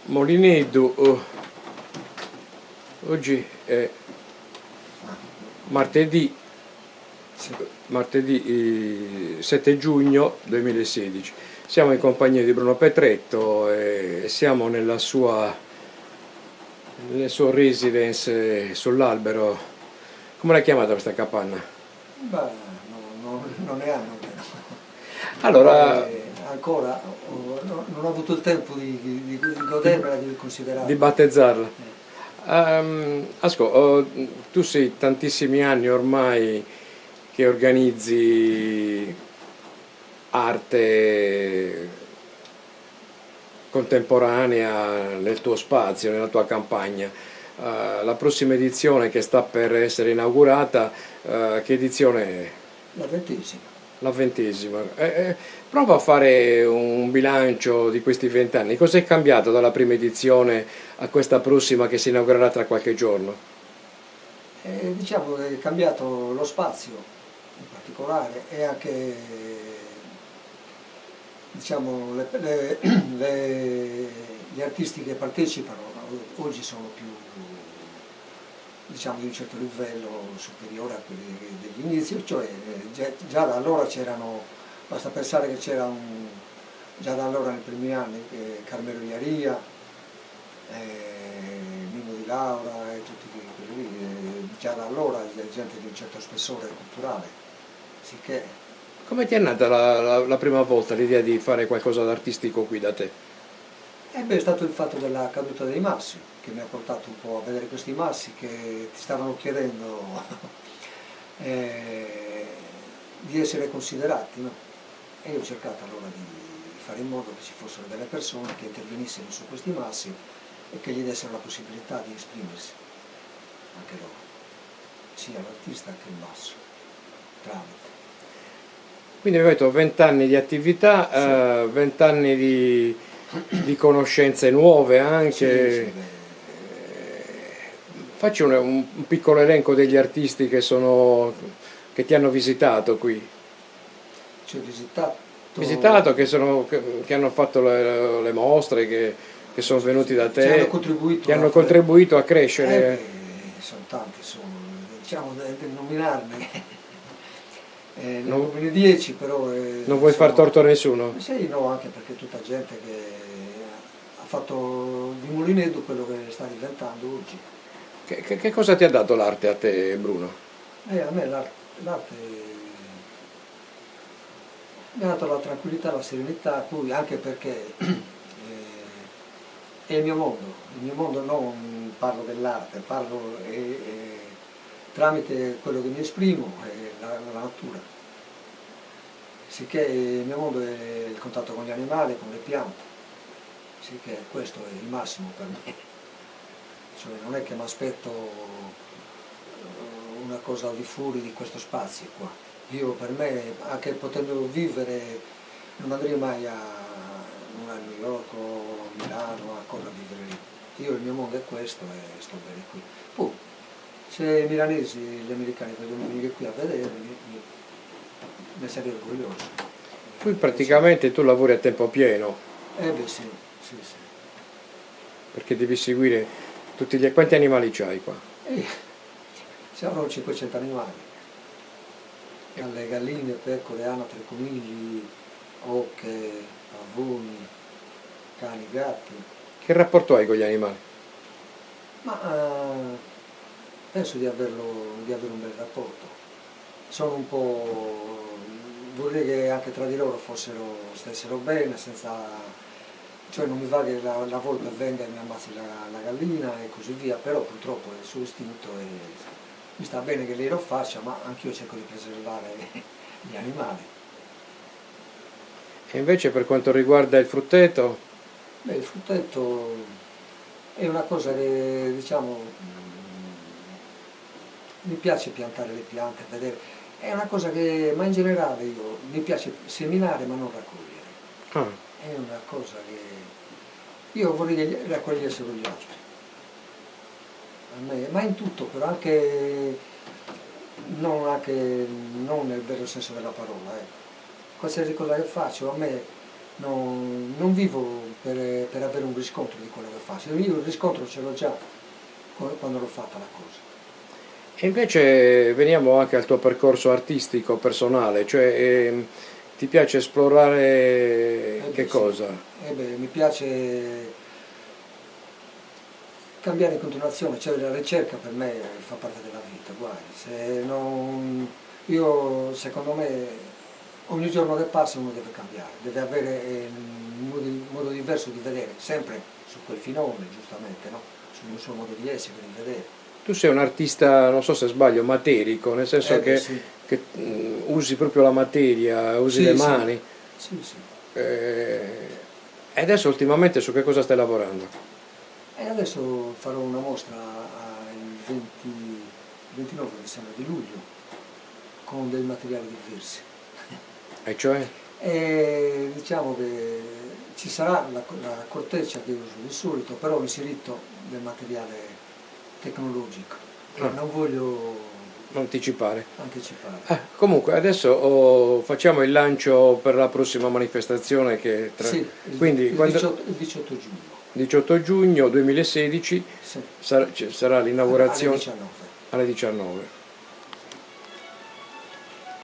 Molinedo, oggi è martedì, 7 giugno 2016. Siamo in compagnia di Bruno Petretto e siamo nel suo residence sull'albero. Come l'hai chiamata questa capanna? Beh, non ne hanno meno. Allora, Ancora non ho avuto il tempo di godermela, di considerarla. di battezzarla. Tu sei tantissimi anni ormai che organizzi arte contemporanea nel tuo spazio, nella tua campagna. La prossima edizione che sta per essere inaugurata, che edizione è? La 20ª. La 20ª. Prova a fare un bilancio di questi 20 anni. Cos'è cambiato dalla prima edizione a questa prossima che si inaugurerà tra qualche giorno? Diciamo che è cambiato lo spazio in particolare e anche diciamo, gli artisti che partecipano oggi sono più, diciamo, di un certo livello superiore a quelli degli inizi, cioè già da allora c'erano, basta pensare che c'era già da allora nei primi anni Carmelo Iaria, Mino Di Laura e tutti quelli lì, già da allora gente di un certo spessore culturale, sicché. Come ti è nata la prima volta l'idea di fare qualcosa d'artistico qui da te? È stato il fatto della caduta dei massi che mi ha portato un po' a vedere questi massi che ti stavano chiedendo di essere considerati, no? E io ho cercato allora di fare in modo che ci fossero delle persone che intervenissero su questi massi e che gli dessero la possibilità di esprimersi, anche loro, sia l'artista che il masso, tramite. Quindi avete detto 20 anni di attività, Sì. 20 anni di conoscenze nuove anche. Sì, Facci un piccolo elenco degli artisti che ti hanno visitato qui. ci ho visitato. Che hanno fatto le mostre, che sono venuti da te, che hanno contribuito a crescere. Sono tanti, diciamo di nominarne. Ne nomini 10, però. Non vuoi far torto a nessuno? Sì, no, anche perché tutta gente che ha fatto di Molinedo quello che sta diventando oggi. Che cosa ti ha dato l'arte a te, Bruno? A me l'arte mi ha dato la tranquillità, la serenità, poi anche perché è il mio mondo non parlo dell'arte, parlo tramite quello che mi esprimo, la natura. Sicché il mio mondo è il contatto con gli animali, con le piante, sicché questo è il massimo per me. Cioè non è che mi aspetto una cosa al di fuori di questo spazio qua. Io per me, anche potendo vivere, non andrei mai a New York o a Milano a cosa vivere lì. Io il mio mondo è questo e sto bene qui. Poi, se i milanesi e gli americani vogliono venire qui a vedere, ne sarei orgoglioso. Qui praticamente tu lavori a tempo pieno. Beh sì. Perché devi seguire tutti gli. Quanti animali c'hai qua? Siamo 500 animali. Dalle galline, pecore, anatre, conigli, oche, pavoni, cani, gatti. Che rapporto hai con gli animali? Ma penso di avere un bel rapporto. Sono un po'. Vorrei che anche tra di loro stessero bene, cioè non mi va che la volpe venga e mi ammazzi la gallina e così via, però purtroppo è il suo istinto e mi sta bene che lei lo faccia, ma anch'io cerco di preservare gli animali. E invece per quanto riguarda il frutteto? Beh, il frutteto è una cosa che, diciamo, mi piace piantare le piante, vedere, è una cosa che, ma in generale mi piace seminare ma non raccogliere. È una cosa che io vorrei che raccogliessero gli altri. A me, ma in tutto, però anche non nel vero senso della parola. Qualsiasi cosa che faccio, a me non vivo per avere un riscontro di quello che faccio. Io il riscontro ce l'ho già quando l'ho fatta la cosa. E invece veniamo anche al tuo percorso artistico personale, cioè ti piace esplorare che Sì. cosa? Mi piace cambiare in continuazione, cioè la ricerca per me fa parte della vita, guai. Se non, io secondo me ogni giorno che passa uno deve cambiare, deve avere un modo diverso di vedere, sempre su quel filone giustamente, no? Sul suo modo di essere, di vedere. Tu sei un artista, non so se sbaglio, materico, nel senso Sì. che usi proprio la materia, usi Sì, le sì. mani. Sì, sì. E adesso ultimamente su che cosa stai lavorando? E adesso farò una mostra il 29 mi sembra, di luglio con dei materiali diversi. E cioè? E diciamo che ci sarà la corteccia che uso di solito, però ho inserito del materiale tecnologico. Non voglio Anticipare. anticipare. Comunque adesso facciamo il lancio per la prossima manifestazione che Sì, quindi il quando 18 giugno. 18 giugno 2016 Sì, sarà alle l'inaugurazione 19. alle 19.